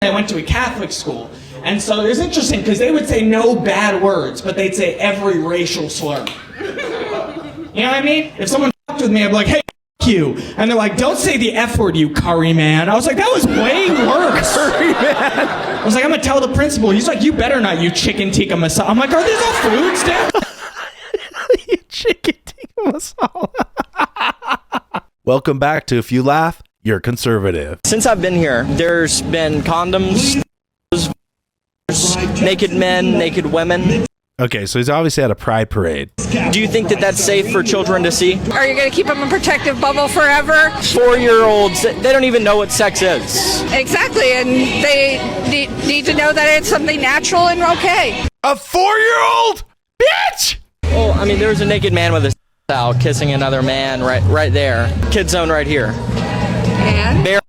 I went to a Catholic school, and so it was interesting because they would say no bad words, but they'd say every racial slur. You know what I mean? If someone fucked with me, I'd be like, hey, f*** you. And they're like, don't say the F word, you curry man. I was like, that was way worse. Curry man. I was like, I'm going to tell the principal. He's like, you better not, you chicken tikka masala. I'm like, are these all foods, Dad? You chicken tikka masala. Welcome back to If You Laugh, You're Conservative. Since I've been here, there's been condoms, naked men, naked women. Okay, so he's obviously at a pride parade. Do you think that that's safe for children to see? Are you going to keep them in a protective bubble forever? 4-year-olds, they don't even know what sex is. Exactly, and they need to know that it's something natural and okay. A 4-year-old? Bitch! Well, I mean, there's a naked man with his out kissing another man right there. Kid zone right here. And?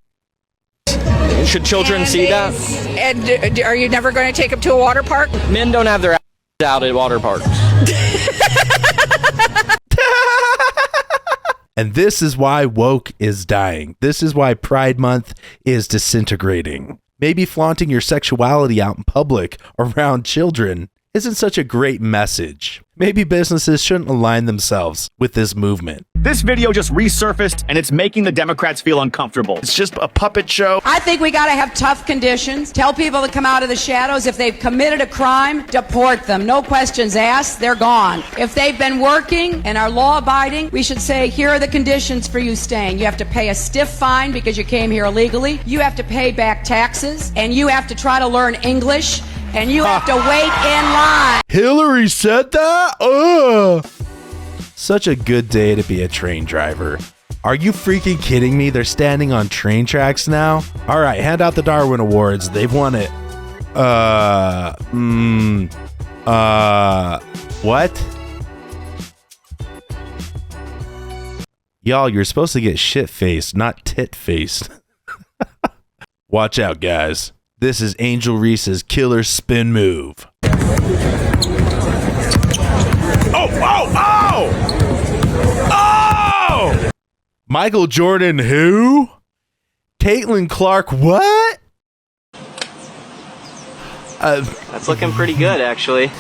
Should children see that? And are you never going to take them to a water park? Men don't have their out at water parks. And this is why woke is dying. This is why Pride Month is disintegrating. Maybe flaunting your sexuality out in public around children isn't such a great message. Maybe businesses shouldn't align themselves with this movement. This video just resurfaced, and it's making the Democrats feel uncomfortable. It's just a puppet show. I think we got to have tough conditions. Tell people to come out of the shadows. If they've committed a crime, deport them. No questions asked. They're gone. If they've been working and are law-abiding, we should say, here are the conditions for you staying. You have to pay a stiff fine because you came here illegally. You have to pay back taxes, and you have to try to learn English, and you have to wait in line. Hillary said that? Ugh. Such a good day to be a train driver. Are you freaking kidding me? They're standing on train tracks now? All right, hand out the Darwin Awards. They've won it. What? Y'all, you're supposed to get shit-faced, not tit-faced. Watch out, guys. This is Angel Reese's killer spin move. Oh! Michael Jordan who? Caitlin Clark what? That's looking pretty good, actually.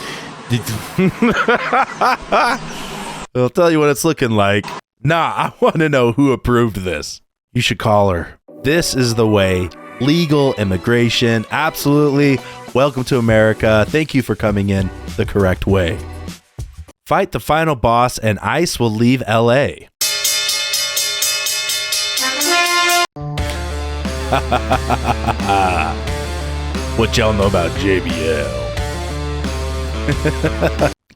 I'll tell you what it's looking like. Nah, I want to know who approved this. You should call her. This is the way. Legal immigration. Absolutely. Welcome to America. Thank you for coming in the correct way. Fight the final boss and ICE will leave LA. What y'all know about JBL?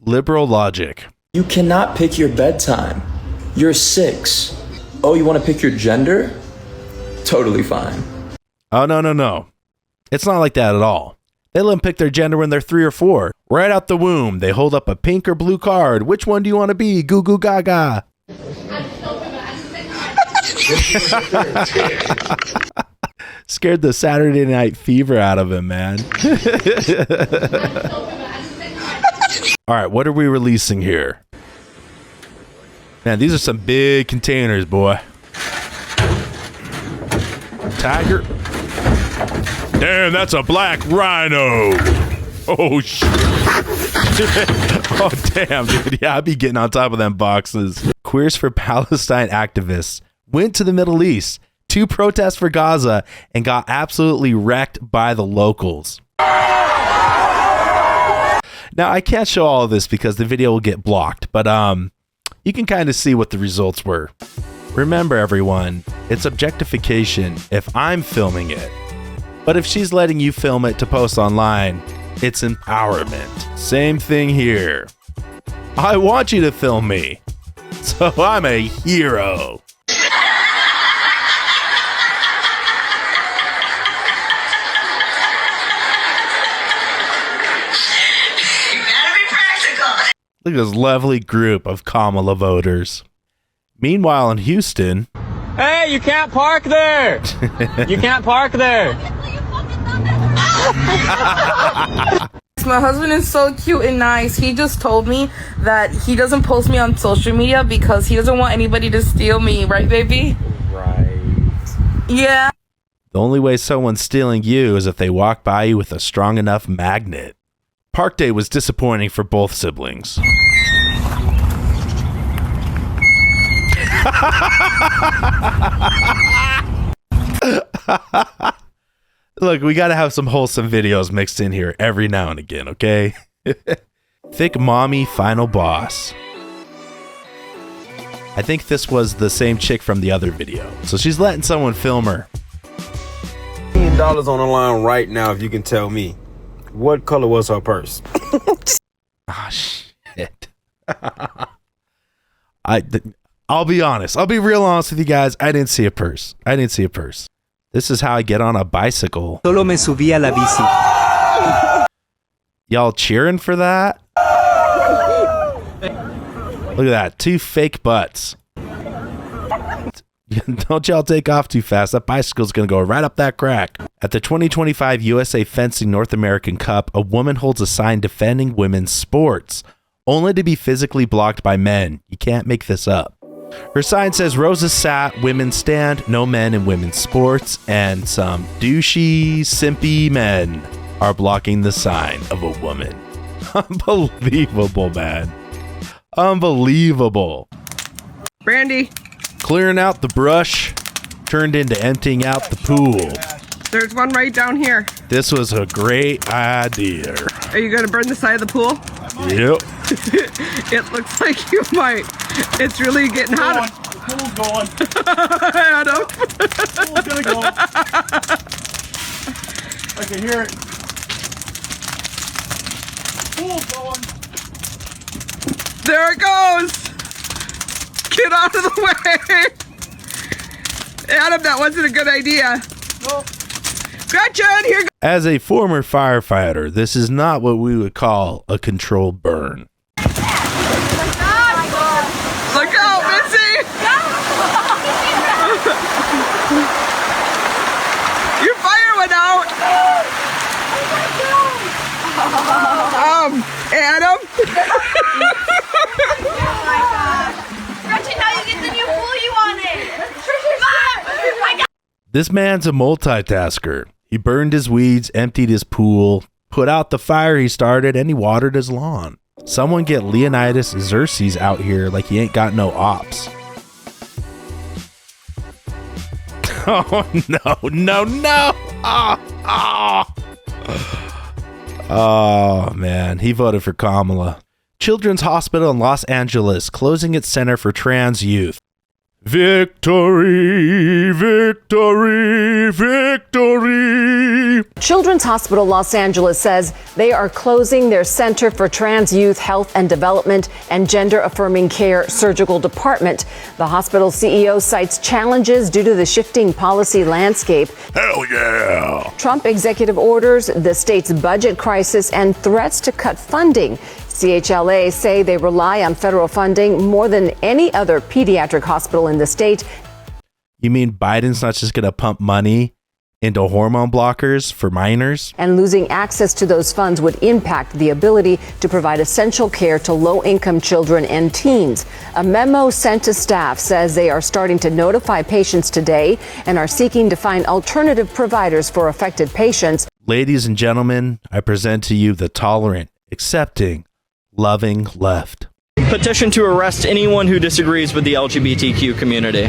Liberal logic. You cannot pick your bedtime. You're 6. Oh, you want to pick your gender? Totally fine. Oh, no. It's not like that at all. They let them pick their gender when they're 3 or 4. Right out the womb, they hold up a pink or blue card. Which one do you want to be? Goo goo gaga. Scared the Saturday Night Fever out of him, man. All right, what are we releasing here? Man, these are some big containers, boy. Tiger. Damn, that's a black rhino. Oh, shit. Oh, damn, dude. Yeah, I'd be getting on top of them boxes. Queers for Palestine activists went to the Middle East to protest for Gaza and got absolutely wrecked by the locals. Now, I can't show all of this because the video will get blocked, but you can kind of see what the results were. Remember, everyone, it's objectification if I'm filming it. But if she's letting you film it to post online, it's empowerment. Same thing here. I want you to film me, so I'm a hero. Look at this lovely group of Kamala voters. Meanwhile, in Houston... Hey, you can't park there! You can't park there! My husband is so cute and nice. He just told me that he doesn't post me on social media because he doesn't want anybody to steal me. Right, baby? Right. Yeah. The only way someone's stealing you is if they walk by you with a strong enough magnet. Park day was disappointing for both siblings. Look, we gotta have some wholesome videos mixed in here every now and again, okay? Thick mommy final boss. I think this was the same chick from the other video. So she's letting someone film her. $1 million on the line right now if you can tell me what color was her purse. Ah, shit. I'll be honest. I'll be real honest with you guys. I didn't see a purse. This is how I get on a bicycle. Solo me subí a la bici. Y'all cheering for that? Look at that. 2 fake butts. Don't y'all take off too fast. That bicycle's going to go right up that crack. At the 2025 USA Fencing North American Cup, a woman holds a sign defending women's sports, only to be physically blocked by men. You can't make this up. Her sign says, Roses sat, women stand, no men in women's sports, and some douchey, simpy men are blocking the sign of a woman. Unbelievable, man. Unbelievable. Brandy, Clearing out the brush turned into emptying out the pool. there's one right down here. This was a great idea. Are you going to burn the side of the pool? Yep. It looks like you might. It's really getting hot. The pool's going. Adam. The pool's gonna go. I can hear it. Pool's going. There it goes. Get out of the way. Adam, that wasn't a good idea. Nope. Gretchen, here goes. As a former firefighter, this is not what we would call a controlled burn. Look out, Missy. Your fire went out. Adam. Gretchen, now you get the new pool you wanted. Mom, This man's a multitasker. He burned his weeds, emptied his pool, put out the fire he started, and he watered his lawn. Someone get Leonidas Xerxes out here like he ain't got no ops. Oh, no. Oh, man. He voted for Kamala. Children's Hospital in Los Angeles closing its center for trans youth. Victory, victory, victory. Children's Hospital Los Angeles says they are closing their Center for Trans Youth Health and Development and Gender Affirming Care Surgical Department. The hospital CEO cites challenges due to the shifting policy landscape. Hell yeah. Trump executive orders, the state's budget crisis, and threats to cut funding. CHLA say they rely on federal funding more than any other pediatric hospital in the state. You mean Biden's not just going to pump money into hormone blockers for minors? And losing access to those funds would impact the ability to provide essential care to low-income children and teens. A memo sent to staff says they are starting to notify patients today and are seeking to find alternative providers for affected patients. Ladies and gentlemen, I present to you the tolerant, accepting, loving left. Petition to arrest anyone who disagrees with the LGBTQ community.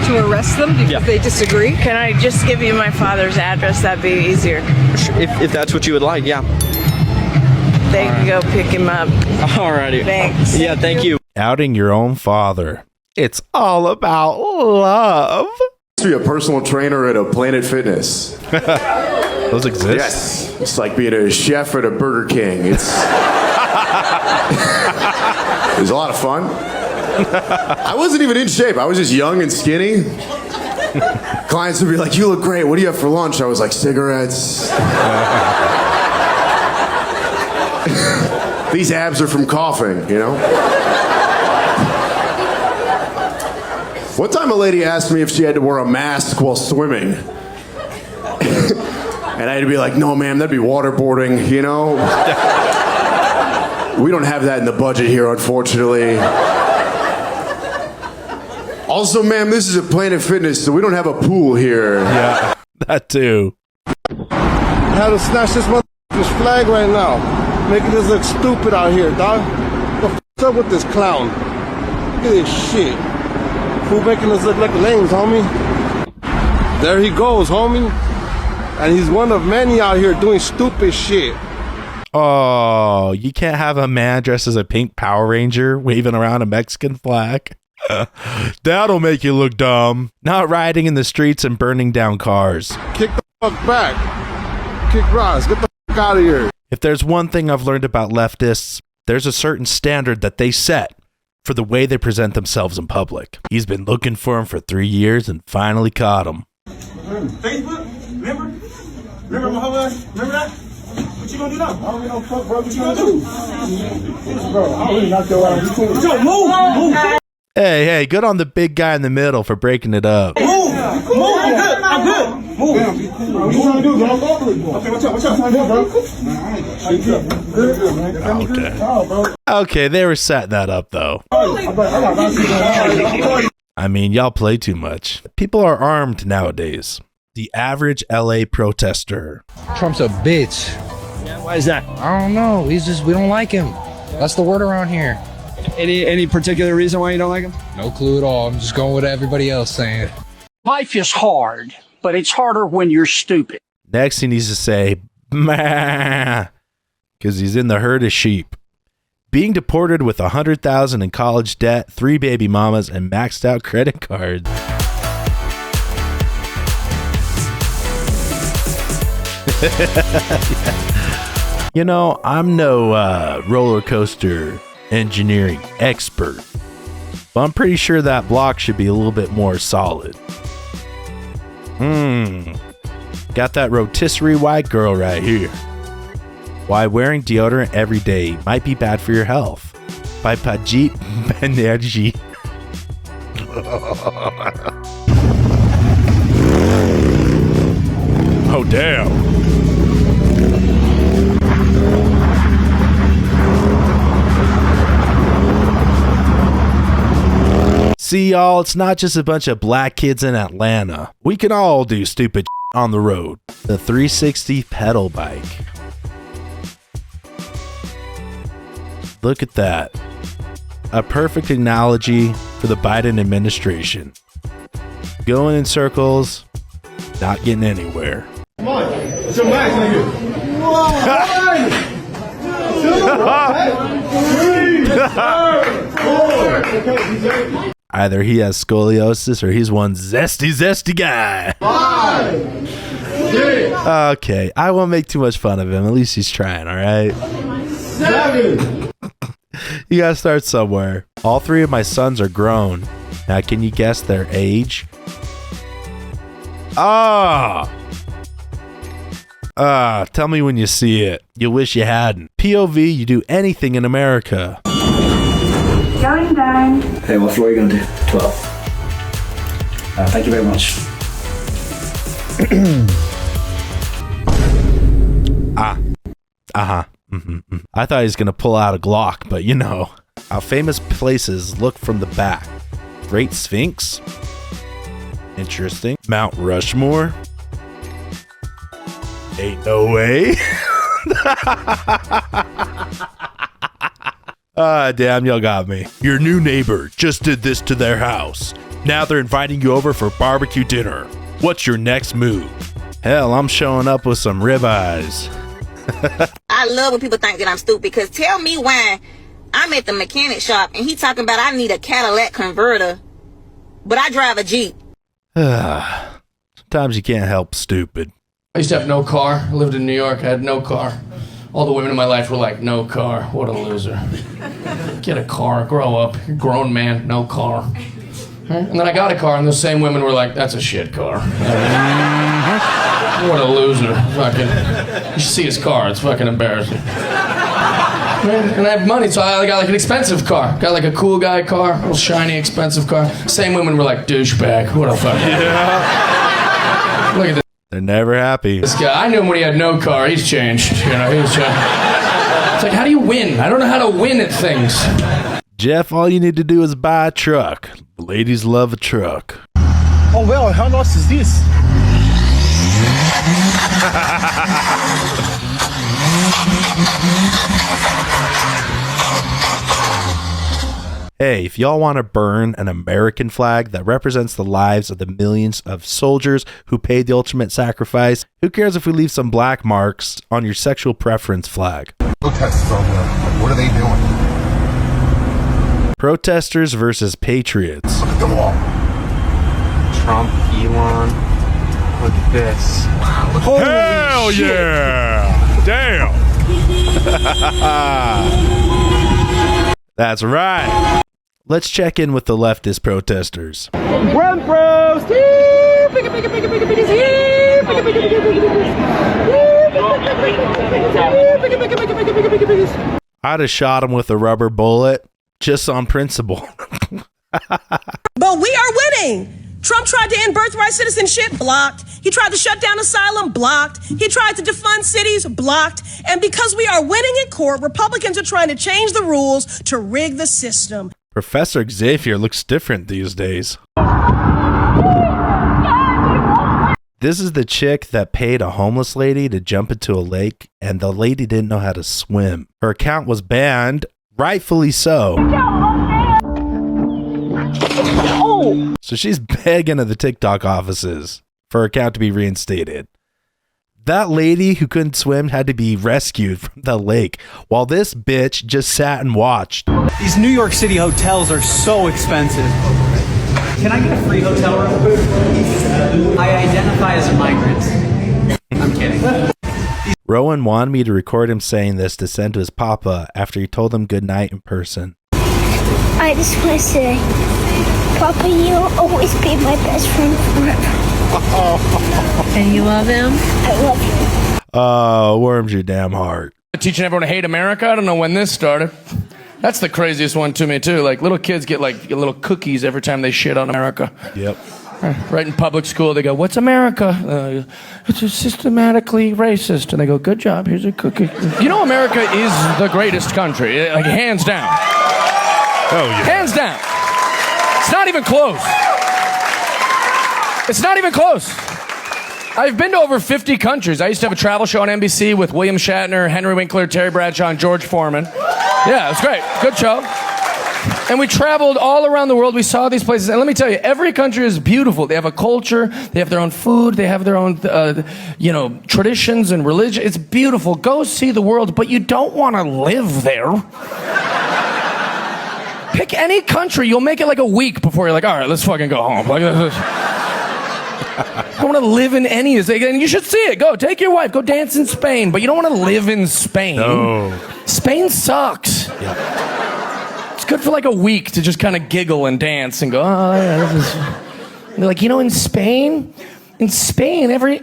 To arrest them because they disagree? Can I just give you my father's address? That'd be easier. If that's what you would like, yeah. They can go pick him up. Alrighty. Thanks. Yeah, thank you. Outing your own father. It's all about love. Be a personal trainer at a Planet Fitness. Those exist? Yes. It's like being a chef at a Burger King. It's a lot of fun. I wasn't even in shape. I was just young and skinny. Clients would be like, "You look great. What do you have for lunch?" I was like, "Cigarettes." These abs are from coughing, you know? One time a lady asked me if she had to wear a mask while swimming. And I had to be like, "No, ma'am, that'd be waterboarding, you know? We don't have that in the budget here, unfortunately. Also, ma'am, this is a Planet Fitness, so we don't have a pool here." Yeah. That too. I had to snatch this motherfucker's flag right now, making this look stupid out here, dog. What the f***'s up with this clown? Look at this shit. Fool making us look like lames, homie. There he goes, homie. And he's one of many out here doing stupid shit. Oh, you can't have a man dressed as a pink Power Ranger waving around a Mexican flag. That'll make you look dumb. Not riding in the streets and burning down cars. Kick the fuck back. Kick rocks. Get the fuck out of here. If there's one thing I've learned about leftists, there's a certain standard that they set for the way they present themselves in public. He's been looking for him for 3 years and finally caught him. Facebook? Remember? Remember my whole ass? Remember that? What you gonna do now? I don't give no fuck, bro. What you gonna do? Bro, I don't really knock your ass. Yo, move! Hey, good on the big guy in the middle for breaking it up. Move! I'm good. Move. What you trying to do, bro? Okay, watch out, bro. Okay, they were setting that up, though. I mean, y'all play too much. People are armed nowadays. The average LA protester. Trump's a bitch. Yeah, why is that? I don't know. We don't like him. That's the word around here. Any particular reason why you don't like him? No clue at all. I'm just going with everybody else saying. Life is hard, but it's harder when you're stupid. Next, he needs to say, "Meh," because he's in the herd of sheep. Being deported with $100,000 in college debt, 3 baby mamas, and maxed out credit cards. You know, I'm no roller coaster engineering expert, but I'm pretty sure that block should be a little bit more solid. Got that rotisserie white girl right here. Why wearing deodorant every day might be bad for your health. By Pajit Banerjee. Oh, damn. See, y'all, it's not just a bunch of black kids in Atlanta. We can all do stupid on the road. The 360 pedal bike. Look at that. A perfect analogy for the Biden administration. Going in circles, not getting anywhere. Come on. It's your max, nigga. Either he has scoliosis or he's one zesty guy. 5, 6. Okay, I won't make too much fun of him. At least he's trying, all right? 7. You gotta start somewhere. All 3 of my sons are grown. Now, can you guess their age? Tell me when you see it. You wish you hadn't. POV, you do anything in America. Going down. Hey, what floor are you going to do? 12. Thank you very much. I thought he was going to pull out a Glock, but you know. How famous places look from the back. Great Sphinx. Interesting. Mount Rushmore. Ain't no way. Damn, y'all got me. Your new neighbor just did this to their house. Now they're inviting you over for barbecue dinner. What's your next move? Hell, I'm showing up with some ribeyes. I love when people think that I'm stupid, because tell me why I'm at the mechanic shop and he talking about I need a Cadillac converter, but I drive a Jeep. Sometimes you can't help stupid. I used to have no car. I lived in New York. I had no car. All the women in my life were like, no car. What a loser. Get a car. Grow up. You're a grown man. No car. Right? And then I got a car, and the same women were like, that's a shit car. What a loser. Fucking. You should see his car. It's fucking embarrassing. Right? And I have money, so I got like an expensive car. Got like a cool guy car. A little shiny, expensive car. Same women were like, douchebag. What a fucking. Yeah. Look at this. They're never happy. This guy, I knew him when he had no car. He's changed. You know, he's changed. It's like, how do you win? I don't know how to win at things. Jeff, all you need to do is buy a truck. Ladies love a truck. Oh, well, how nice is this? Hey, if y'all want to burn an American flag that represents the lives of the millions of soldiers who paid the ultimate sacrifice, who cares if we leave some black marks on your sexual preference flag? Protesters over there. What are they doing? Protesters versus Patriots. Look at the wall. Trump, Elon. Look at this. Wow, Hell shit. yeah! Damn. That's right. Let's check in with the leftist protesters. Run, bros! I'd have shot him with a rubber bullet just on principle. But we are winning. Trump tried to end birthright citizenship, blocked. He tried to shut down asylum, blocked. He tried to defund cities, blocked. And because we are winning in court, Republicans are trying to change the rules to rig the system. Professor Xavier looks different these days. This is the chick that paid a homeless lady to jump into a lake, and the lady didn't know how to swim. Her account was banned, rightfully so. So she's begging at the TikTok offices for her account to be reinstated. That lady who couldn't swim had to be rescued from the lake while this bitch just sat and watched. These New York City hotels are so expensive. Can I get a free hotel room? I identify as a migrant. I'm kidding. Rowan wanted me to record him saying this to send to his papa after he told him goodnight in person. I just want to say, Papa, you'll always be my best friend forever. And you love him? I love you. Oh, warms your damn heart. Teaching everyone to hate America? I don't know when this started. That's the craziest one to me, too. Like, little kids get, like, little cookies every time they shit on America. Yep. Right in public school, they go, "What's America?" It's just systematically racist. And they go, "Good job, here's a cookie." You know America is the greatest country, like, hands down. Oh, yeah. Hands down. It's not even close. It's not even close. I've been to over 50 countries. I used to have a travel show on NBC with William Shatner, Henry Winkler, Terry Bradshaw, and George Foreman. Yeah, it was great. Good show. And we traveled all around the world. We saw these places. And let me tell you, every country is beautiful. They have a culture. They have their own food. They have their own, traditions and religion. It's beautiful. Go see the world, but you don't want to live there. Pick any country. You'll make it like a week before you're like, all right, let's fucking go home. Like, I want to live in any. And you should see it. Go. Take your wife. Go dance in Spain. But you don't want to live in Spain. No. Spain sucks. Yeah. It's good for like a week to just kind of giggle and dance and go, oh, yeah, this is... And they're like, in Spain,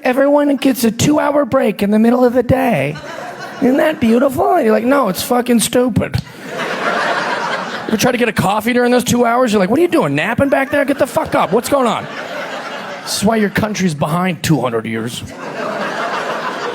everyone gets a 2-hour break in the middle of the day. Isn't that beautiful? And you're like, no, it's fucking stupid. You ever try to get a coffee during those 2 hours? You're like, what are you doing, napping back there? Get the fuck up. What's going on? This is why your country's behind 200 years.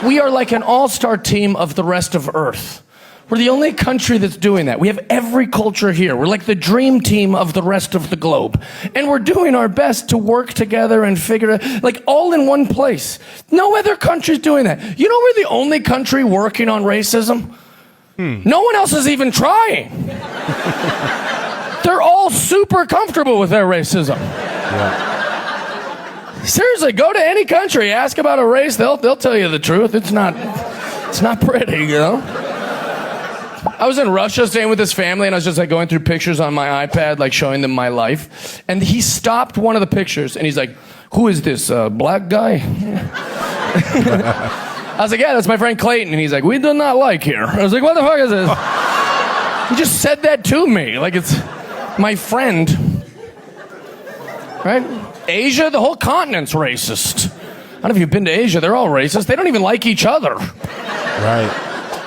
We are like an all-star team of the rest of Earth. We're the only country that's doing that. We have every culture here. We're like the dream team of the rest of the globe. And we're doing our best to work together and figure it, like, all in one place. No other country's doing that. You know we're the only country working on racism? No one else is even trying. They're all super comfortable with their racism. Yeah. Seriously, go to any country, ask about a race, they'll tell you the truth. It's not pretty, I was in Russia staying with his family, and I was just like going through pictures on my iPad, like showing them my life. And he stopped one of the pictures, and he's like, "Who is this, black guy?" I was like, "Yeah, that's my friend Clayton." And he's like, "We do not like here." I was like, "What the fuck is this?" He just said that to me, like it's my friend. Right? Asia, the whole continent's racist. I don't know if you've been to Asia, they're all racist. They don't even like each other. Right.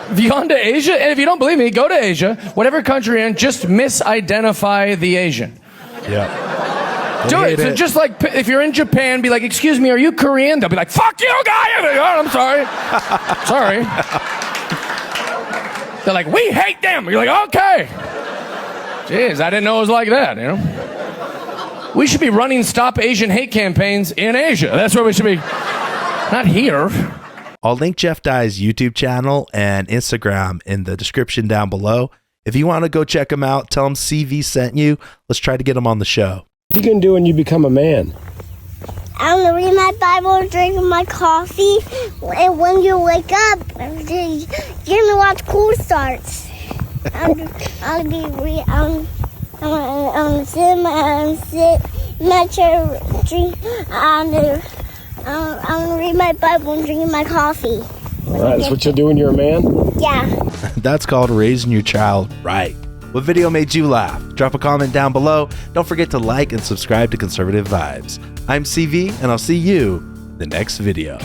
Have you gone to Asia? And if you don't believe me, go to Asia. Whatever country you're in, just misidentify the Asian. Yeah. Do it. So just like, if you're in Japan, be like, "Excuse me, are you Korean?" They'll be like, "Fuck you, guy!" Like, "Oh, I'm sorry. Sorry." They're like, "We hate them." You're like, "Okay." Jeez, I didn't know it was like that, We should be running Stop Asian Hate campaigns in Asia. That's where we should be Not here. I'll link Jeff Dye's YouTube channel and Instagram in the description down below. If you want to go check him out, tell him CV sent you. Let's try to get him on the show. What are you going to do when you become a man? I'm gonna read my Bible, drink my coffee, and when you wake up, you're gonna watch Cool Starts. I'm sit in my chair, I'm gonna read my Bible and drink my coffee. All right, that's what you'll do when you're a man? Yeah. That's called raising your child right. What video made you laugh? Drop a comment down below. Don't forget to like and subscribe to Conservative Vibes. I'm CV, and I'll see you in the next video.